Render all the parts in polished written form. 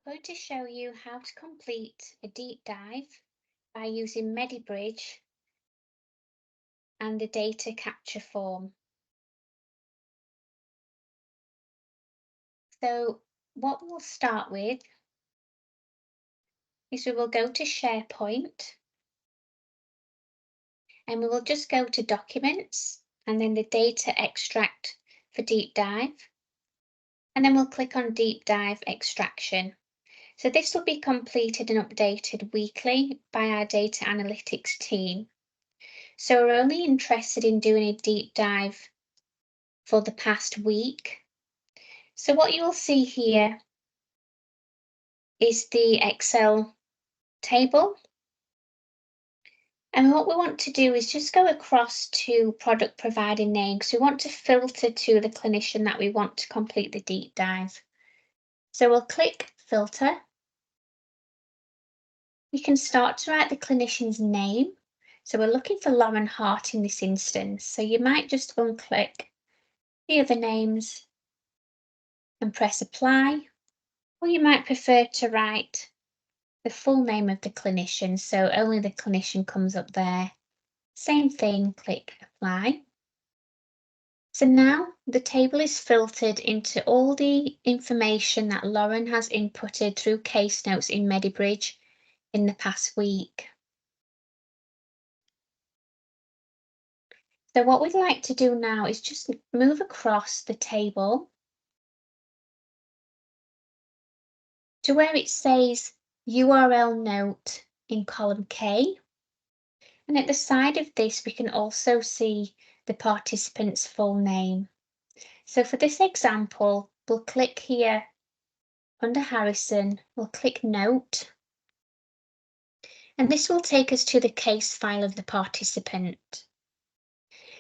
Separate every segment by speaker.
Speaker 1: I'm going to show you how to complete a deep dive by using MedEbridge and the data capture form. So what we'll start with is we will go to SharePoint and we will just go to Documents and then the Data Extract for Deep Dive. And then we'll click on Deep Dive Extraction. So this will be completed and updated weekly by our data analytics team. So we're only interested in doing a deep dive for the past week. So what you'll see here is the Excel table. And what we want to do is just go across to product provider name. So we want to filter to the clinician that we want to complete the deep dive. So we'll click filter. We can start to write the clinician's name. So we're looking for Lauren Hart in this instance. So you might just unclick the other names and press apply. Or you might prefer to write the full name of the clinician, so only the clinician comes up there. Same thing, click apply. So now the table is filtered into all the information that Lauren has inputted through case notes in MedEbridge in the past week. So what we'd like to do now is just move across the table to where it says URL note in column K. And at the side of this, we can also see the participant's full name. So for this example, we'll click here under Harrison, we'll click Note. And this will take us to the case file of the participant.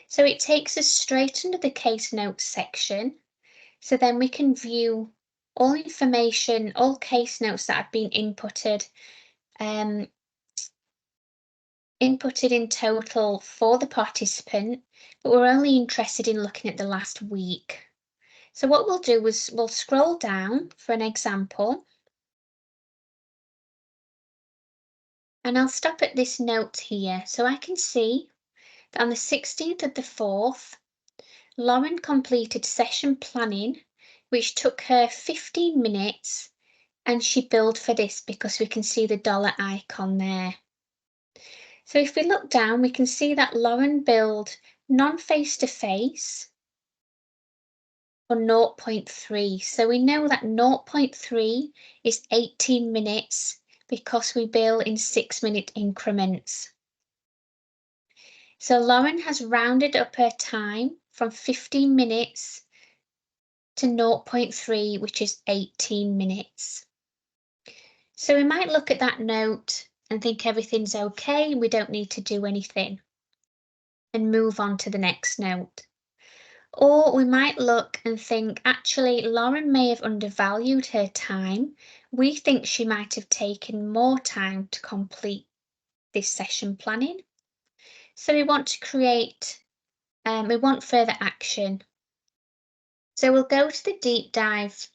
Speaker 1: So it takes us straight under the case notes section. So then we can view all information, all case notes that have been inputted in total for the participant, but we're only interested in looking at the last week. So what we'll do is we'll scroll down for an example. And I'll stop at this note here so I can see that on the 16th of the 4th, Lauren completed session planning, which took her 15 minutes, and she billed for this because we can see the dollar icon there. So if we look down, we can see that Lauren billed non-face-to-face for 0.3. So we know that 0.3 is 18 minutes because we bill in 6-minute increments. So Lauren has rounded up her time from 15 minutes to 0.3, which is 18 minutes. So we might look at that note and think everything's okay, we don't need to do anything, and move on to the next note. Or we might look and think, actually, Lauren may have undervalued her time. We think she might have taken more time to complete this session planning. So we want to create, we want further action. So we'll go to the deep dive.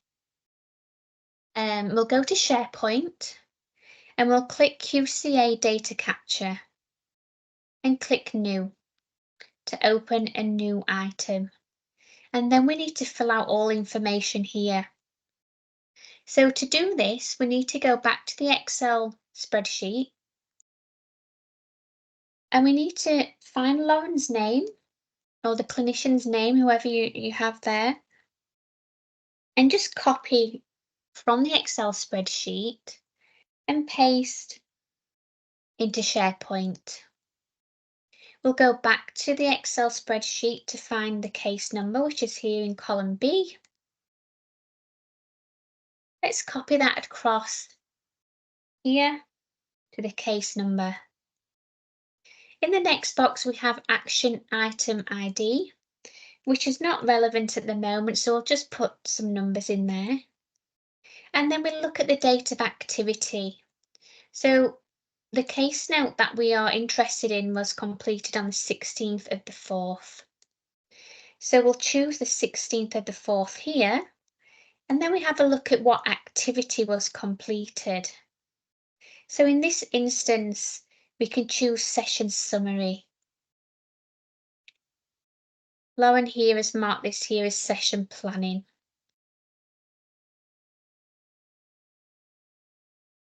Speaker 1: We'll go to SharePoint and we'll click QCA data capture and click new to open a new item. And then we need to fill out all information here. So to do this, we need to go back to the Excel spreadsheet and we need to find Lauren's name or the clinician's name, whoever you have there, and just copy from the Excel spreadsheet and paste into SharePoint. We'll go back to the Excel spreadsheet to find the case number, which is here in column B. Let's copy that across here to the case number. In the next box, we have Action Item ID, which is not relevant at the moment, so we'll just put some numbers in there. And then we'll look at the date of activity. So the case note that we are interested in was completed on the 16th of the 4th. So we'll choose the 16th of the 4th here, And then we have a look at what activity was completed. So in this instance, we can choose session summary. Lauren here has marked this here as session planning.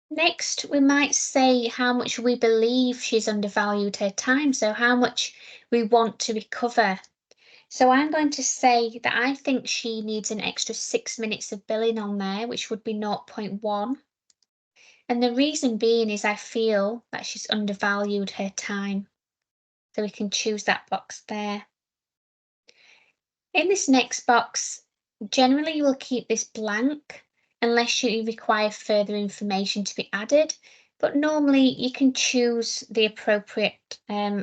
Speaker 1: Next, we might say how much we believe she's undervalued her time, so how much we want to recover. So I'm going to say that I think she needs an extra 6 minutes of billing on there, which would be 0.1. And the reason being is I feel that she's undervalued her time. So we can choose that box there. In this next box, generally you will keep this blank unless you require further information to be added, but normally you can choose the appropriate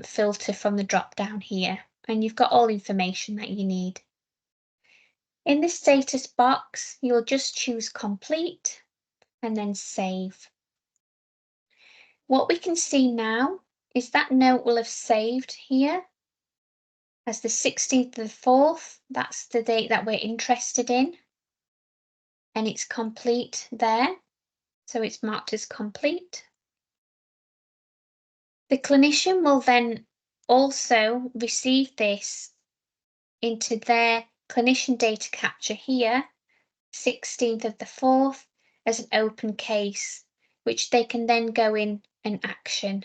Speaker 1: filter from the drop down here, and you've got all the information that you need. In the status box, you'll just choose complete and then save. What we can see now is that note will have saved here as the 16th of the 4th. That's the date that we're interested in. And it's complete there. So it's marked as complete. The clinician will then also receive this into their clinician data capture here, 16th of the 4th, as an open case, which they can then go in and action.